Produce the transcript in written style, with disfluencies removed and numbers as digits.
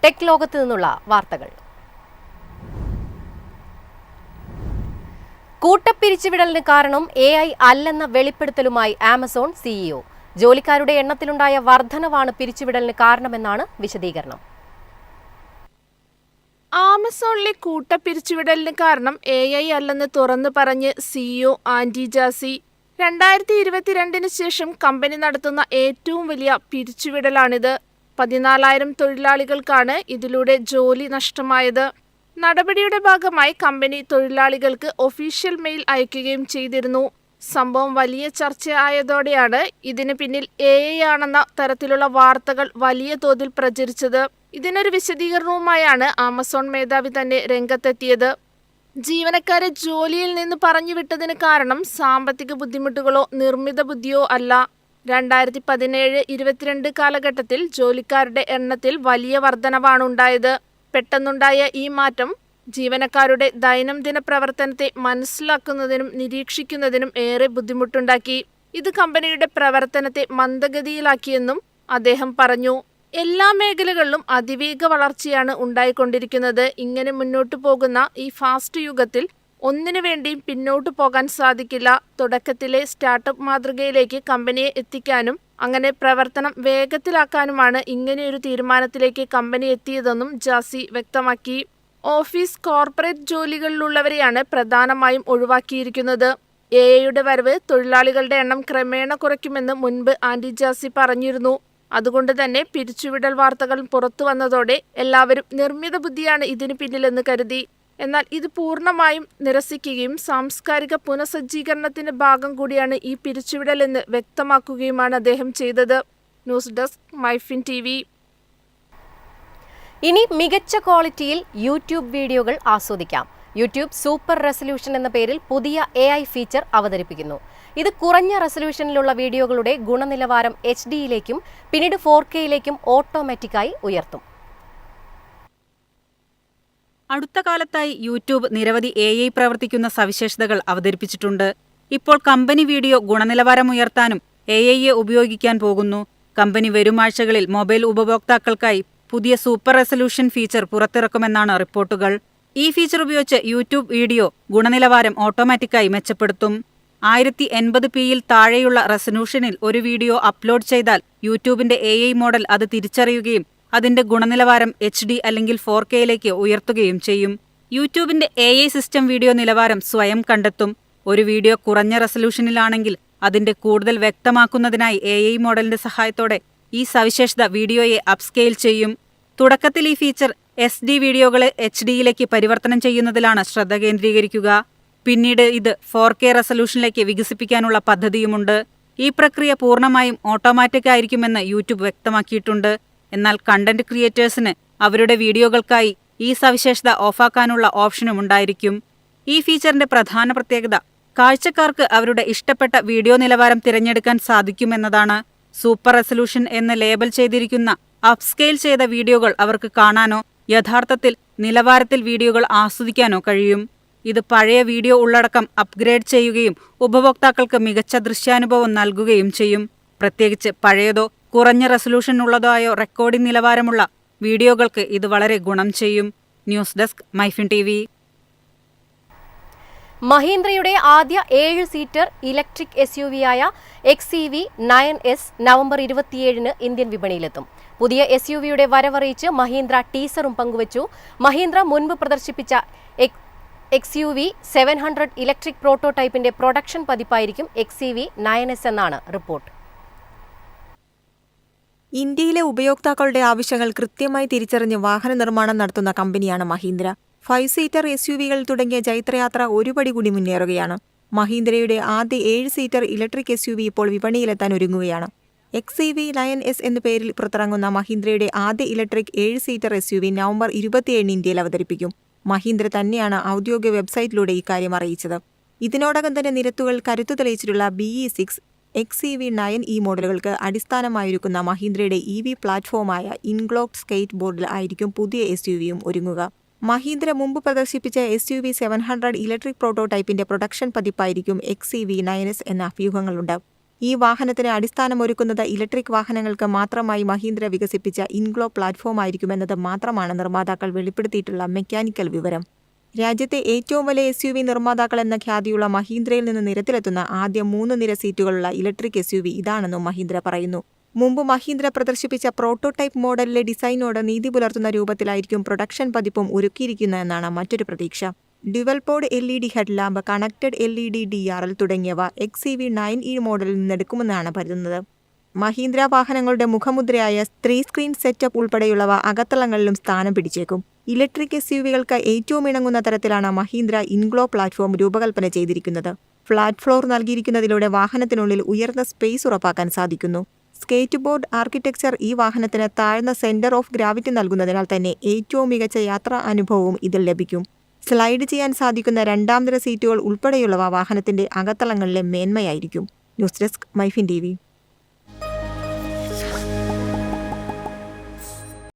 Tech ലോകത്ത് നിന്നുള്ള വാർത്തകൾ. കൂട്ടപ്പിരിച്ചുവിടലിന് കാരണം AI അല്ലെന്ന വെളിപ്പെടുത്തലുമായി ആമസോൺ CEO. ജോലിക്കാരുടെ എണ്ണത്തിലുണ്ടായ വർധനവാണ് പിരിച്ചുവിടലിന് കാരണമെന്നാണ് വിശദീകരണം. ആമസോണിലെ കൂട്ടപ്പിരിച്ചുവിടലിന് കാരണം AI അല്ലെന്ന് തുറന്നു പറഞ്ഞ് CEO ആൻഡി ജാസി. 2022 ശേഷം കമ്പനി നടത്തുന്ന ഏറ്റവും വലിയ പിരിച്ചുവിടലാണിത്. 14,000 തൊഴിലാളികൾക്കാണ് ഇതിലൂടെ ജോലി നഷ്ടമായത്. നടപടിയുടെ ഭാഗമായി കമ്പനി തൊഴിലാളികൾക്ക് ഒഫീഷ്യൽ മെയിൽ അയക്കുകയും ചെയ്തിരുന്നു. സംഭവം വലിയ ചർച്ചയായതോടെയാണ് ഇതിന് പിന്നിൽ AI ആണെന്ന തരത്തിലുള്ള വാർത്തകൾ വലിയ തോതിൽ പ്രചരിച്ചത്. ഇതിനൊരു വിശദീകരണവുമായാണ് ആമസോൺ മേധാവി തന്നെ രംഗത്തെത്തിയത്. ജീവനക്കാരെ ജോലിയിൽ നിന്ന് പറഞ്ഞുവിട്ടതിന് കാരണം സാമ്പത്തിക ബുദ്ധിമുട്ടുകളോ നിർമ്മിത ബുദ്ധിയോ അല്ല. 2017-22 കാലഘട്ടത്തിൽ ജോലിക്കാരുടെ എണ്ണത്തിൽ വലിയ വർധനവാണുണ്ടായത്. പെട്ടെന്നുണ്ടായ ഈ മാറ്റം ജീവനക്കാരുടെ ദൈനംദിന പ്രവർത്തനത്തെ മനസ്സിലാക്കുന്നതിനും നിരീക്ഷിക്കുന്നതിനും ഏറെ ബുദ്ധിമുട്ടുണ്ടാക്കി. ഇത് കമ്പനിയുടെ പ്രവർത്തനത്തെ മന്ദഗതിയിലാക്കിയെന്നും അദ്ദേഹം പറഞ്ഞു. എല്ലാ മേഖലകളിലും അതിവേഗ വളർച്ചയാണ് ഉണ്ടായിക്കൊണ്ടിരിക്കുന്നത്. ഇങ്ങനെ മുന്നോട്ടു പോകുന്ന ഈ ഫാസ്റ്റ് യുഗത്തിൽ ഒന്നിനു വേണ്ടിയും പിന്നോട്ടു പോകാൻ സാധിക്കില്ല. തുടക്കത്തിലെ സ്റ്റാർട്ടപ്പ് മാതൃകയിലേക്ക് കമ്പനിയെ എത്തിക്കാനും അങ്ങനെ പ്രവർത്തനം വേഗത്തിലാക്കാനുമാണ് ഇങ്ങനെയൊരു തീരുമാനത്തിലേക്ക് കമ്പനി എത്തിയതെന്നും ജാസി വ്യക്തമാക്കി. ഓഫീസ്, കോർപ്പറേറ്റ് ജോലികളിലുള്ളവരെയാണ് പ്രധാനമായും ഒഴിവാക്കിയിരിക്കുന്നത്. AIയുടെ വരവ് തൊഴിലാളികളുടെ എണ്ണം ക്രമേണ കുറയ്ക്കുമെന്ന് മുൻപ് ആൻഡി ജാസി പറഞ്ഞിരുന്നു. അതുകൊണ്ട് തന്നെ പിരിച്ചുവിടൽ വാർത്തകൾ പുറത്തു വന്നതോടെ എല്ലാവരും നിർമ്മിത ബുദ്ധിയാണ് ഇതിന് പിന്നിലെന്ന് കരുതി. എന്നാൽ ഇത് പൂർണ്ണമായും നിരസിക്കുകയും സാംസ്കാരിക പുനഃസജ്ജീകരണത്തിന്റെ ഭാഗം കൂടിയാണ് ഈ പിരിച്ചുവിടലെന്ന് വ്യക്തമാക്കുകയുമാണ് അദ്ദേഹം ചെയ്തത്. News desk MyFin TV. ഇനി മികച്ച ക്വാളിറ്റിയിൽ യൂട്യൂബ് വീഡിയോകൾ ആസ്വദിക്കാം. യൂട്യൂബ് സൂപ്പർ റെസല്യൂഷൻ എന്ന പേരിൽ പുതിയ AI ഫീച്ചർ അവതരിപ്പിക്കുന്നു. ഇത് കുറഞ്ഞ റെസല്യൂഷനിലുള്ള വീഡിയോകളുടെ ഗുണനിലവാരം HD-യിലേക്കും പിന്നീട് 4K-യിലേക്കും ഓട്ടോമാറ്റിക്കായി ഉയർത്തും. അടുത്ത കാലത്തായി യൂട്യൂബ് നിരവധി AI പ്രവർത്തിക്കുന്ന സവിശേഷതകൾ അവതരിപ്പിച്ചിട്ടുണ്ട്. ഇപ്പോൾ കമ്പനി വീഡിയോ ഗുണനിലവാരം ഉയർത്താനും AI ഉപയോഗിക്കാൻ പോകുന്നു. കമ്പനി വരും ആഴ്ചകളിൽ മൊബൈൽ ഉപഭോക്താക്കൾക്കായി പുതിയ സൂപ്പർ റെസല്യൂഷൻ ഫീച്ചർ പുറത്തിറക്കുമെന്നാണ് റിപ്പോർട്ടുകൾ. ഈ ഫീച്ചർ ഉപയോഗിച്ച് യൂട്യൂബ് വീഡിയോ ഗുണനിലവാരം ഓട്ടോമാറ്റിക്കായി മെച്ചപ്പെടുത്തും. 1080p-യിൽ താഴെയുള്ള റെസല്യൂഷനിൽ ഒരു വീഡിയോ അപ്ലോഡ് ചെയ്താൽ യൂട്യൂബിന്റെ AI മോഡൽ അത് തിരിച്ചറിയുകയും അതിന്റെ ഗുണനിലവാരം HD അല്ലെങ്കിൽ 4K-യിലേക്ക് ഉയർത്തുകയും ചെയ്യും. യൂട്യൂബിന്റെ AI സിസ്റ്റം വീഡിയോ നിലവാരം സ്വയം കണ്ടെത്തും. ഒരു വീഡിയോ കുറഞ്ഞ റെസല്യൂഷനിലാണെങ്കിൽ അതിന്റെ കൂടുതൽ വ്യക്തമാക്കുന്നതിനായി AI മോഡലിന്റെ സഹായത്തോടെ ഈ സവിശേഷത വീഡിയോയെ അപ്സ്കെയിൽ ചെയ്യും. തുടക്കത്തിൽ ഈ ഫീച്ചർ SD വീഡിയോകളെ HD-യിലേക്ക് പരിവർത്തനം ചെയ്യുന്നതിലാണ് ശ്രദ്ധ കേന്ദ്രീകരിക്കുക. പിന്നീട് ഇത് 4K റെസല്യൂഷനിലേക്ക് വികസിപ്പിക്കാനുള്ള പദ്ധതിയുമുണ്ട്. ഈ പ്രക്രിയ പൂർണ്ണമായും ഓട്ടോമാറ്റിക് ആയിരിക്കുമെന്ന് യൂട്യൂബ് വ്യക്തമാക്കിയിട്ടുണ്ട്. എന്നാൽ കണ്ടന്റ് ക്രിയേറ്റേഴ്സിന് അവരുടെ വീഡിയോകൾക്കായി ഈ സവിശേഷത ഓഫാക്കാനുള്ള ഓപ്ഷനും ഉണ്ടായിരിക്കും. ഈ ഫീച്ചറിന്റെ പ്രധാന പ്രത്യേകത കാഴ്ചക്കാർക്ക് അവരുടെ ഇഷ്ടപ്പെട്ട വീഡിയോ നിലവാരം തിരഞ്ഞെടുക്കാൻ സാധിക്കുമെന്നതാണ്. സൂപ്പർ റെസല്യൂഷൻ എന്ന് ലേബൽ ചെയ്തിരിക്കുന്ന അപ്സ്കെയിൽ ചെയ്ത വീഡിയോകൾ അവർക്ക് കാണാനോ യഥാർത്ഥത്തിൽ നിലവാരത്തിൽ വീഡിയോകൾ ആസ്വദിക്കാനോ കഴിയും. ഇത് പഴയ വീഡിയോ ഉള്ളടക്കം അപ്ഗ്രേഡ് ചെയ്യുകയും ഉപഭോക്താക്കൾക്ക് മികച്ച ദൃശ്യാനുഭവം നൽകുകയും ചെയ്യും. പ്രത്യേകിച്ച് പഴയതോ കുറഞ്ഞ റെസല്യൂഷൻ ഉള്ളതായോ റെക്കോർഡിംഗ് നിലവാരമുള്ള വീഡിയോകൾക്ക് ഇത് വളരെ ഗുണം ചെയ്യും. News desk MyFin TV. മഹീന്ദ്രയുടെ ആദ്യ 7-സീറ്റർ ഇലക്ട്രിക് SUV-യായ XEV 9S നവംബർ 27-ന് ഇന്ത്യൻ വിപണിയിലെത്തും. പുതിയ SUV-യുടെ വരവറിയിച്ച് മഹീന്ദ്ര ടീസറും പങ്കുവച്ചു. മഹീന്ദ്ര മുൻപ് പ്രദർശിപ്പിച്ച XUV 700 ഇലക്ട്രിക് പ്രോട്ടോടൈപ്പിന്റെ പ്രൊഡക്ഷൻ പതിപ്പായിരിക്കും XEV 9S എന്നാണ് റിപ്പോർട്ട്. ഇന്ത്യയിലെ ഉപയോക്താക്കളുടെ ആവശ്യങ്ങൾ കൃത്യമായി തിരിച്ചറിഞ്ഞ് വാഹന നിർമ്മാണം നടത്തുന്ന കമ്പനിയാണ് മഹീന്ദ്ര. 5-സീറ്റർ SUV-കൾ തുടങ്ങിയ ജൈത്രയാത്ര ഒരുപടി കൂടി മുന്നേറുകയാണ്. മഹീന്ദ്രയുടെ ആദ്യ 7-സീറ്റർ ഇലക്ട്രിക് SUV ഇപ്പോൾ വിപണിയിലെത്താൻ ഒരുങ്ങുകയാണ്. XEV 9S എന്ന പേരിൽ പുറത്തിറങ്ങുന്ന മഹീന്ദ്രയുടെ ആദ്യ ഇലക്ട്രിക് 7-സീറ്റർ SUV നവംബർ 27-ന് ഇന്ത്യയിൽ അവതരിപ്പിക്കും. മഹീന്ദ്ര തന്നെയാണ് ഔദ്യോഗിക വെബ്സൈറ്റിലൂടെ ഇക്കാര്യം അറിയിച്ചത്. ഇതിനോടകം തന്നെ നിരത്തുകൾ കരുത്തു തെളിയിച്ചിട്ടുള്ള BE6, XEV 9 മോഡലുകൾക്ക് അടിസ്ഥാനമായിരിക്കുന്ന മഹീന്ദ്രയുടെ EV പ്ലാറ്റ്ഫോമായ ഇൻഗ്ലോക്ട് സ്കേറ്റ് ബോർഡിൽ ആയിരിക്കും പുതിയ SUV-യും ഒരുങ്ങുക. മഹീന്ദ്ര മുമ്പ് പ്രദർശിപ്പിച്ച SUV 700 ഇലക്ട്രിക് പ്രോട്ടോടൈപ്പിന്റെ പ്രൊഡക്ഷൻ പതിപ്പായിരിക്കും XEV 9S എന്ന അഭ്യൂഹങ്ങളുണ്ട്. ഈ വാഹനത്തിന് അടിസ്ഥാനമൊരുക്കുന്നത് ഇലക്ട്രിക് വാഹനങ്ങൾക്ക് മാത്രമായി മഹീന്ദ്ര വികസിപ്പിച്ച ഇൻഗ്ലോ പ്ലാറ്റ്ഫോം ആയിരിക്കുമെന്നത് മാത്രമാണ് നിർമ്മാതാക്കൾ വെളിപ്പെടുത്തിയിട്ടുള്ള മെക്കാനിക്കൽ വിവരം. രാജ്യത്തെ ഏറ്റവും വലിയ SUV നിർമ്മാതാക്കൾ എന്ന ഖ്യാതിയുള്ള മഹീന്ദ്രയിൽ നിന്ന് നിരത്തിലെത്തുന്ന ആദ്യ 3 നിര സീറ്റുകളുള്ള ഇലക്ട്രിക് SUV ഇതാണെന്നും മഹീന്ദ്ര പറയുന്നു. മുമ്പ് മഹീന്ദ്ര പ്രദർശിപ്പിച്ച പ്രോട്ടോടൈപ്പ് മോഡലിലെ ഡിസൈനോട് നീതി പുലർത്തുന്ന രൂപത്തിലായിരിക്കും പ്രൊഡക്ഷൻ പതിപ്പും ഒരുക്കിയിരിക്കുന്നതെന്നാണ് മറ്റൊരു പ്രതീക്ഷ. Dual pod LED headlamp, connected LED DRL തുടങ്ങിയവ XEV 9e മോഡലിൽ നിന്നെടുക്കുമെന്നാണ് കരുതുന്നത്. മഹീന്ദ്ര വാഹനങ്ങളുടെ മുഖമുദ്രയായ 3 സ്ക്രീൻ സെറ്റപ്പ് ഉൾപ്പെടെയുള്ളവ അകത്തളങ്ങളിലും സ്ഥാനം പിടിച്ചേക്കും. ഇലക്ട്രിക് SUVകൾക്ക് ഏറ്റവും ഇണങ്ങുന്ന തരത്തിലാണ് മഹീന്ദ്ര ഇൻഗ്ലോ പ്ലാറ്റ്ഫോം രൂപകൽപ്പന ചെയ്തിരിക്കുന്നത്. ഫ്ലാറ്റ് ഫ്ലോർ നൽകിയിരിക്കുന്നതിലൂടെ വാഹനത്തിനുള്ളിൽ ഉയർന്ന സ്പേസ് ഉറപ്പാക്കാൻ സാധിക്കുന്നു. സ്കേറ്റ് ബോർഡ് ആർക്കിടെക്ചർ ഈ വാഹനത്തിന് താഴ്ന്ന സെന്റർ ഓഫ് ഗ്രാവിറ്റി നൽകുന്നതിനാൽ തന്നെ ഏറ്റവും മികച്ച യാത്രാ അനുഭവവും ഇതിൽ ലഭിക്കും. സ്ലൈഡ് ചെയ്യാൻ സാധിക്കുന്ന 2ാം നിര സീറ്റുകൾ ഉൾപ്പെടെയുള്ളവ വാഹനത്തിന്റെ അകത്തളങ്ങളിലെ മേന്മയായിരിക്കും. News desk MyFin TV.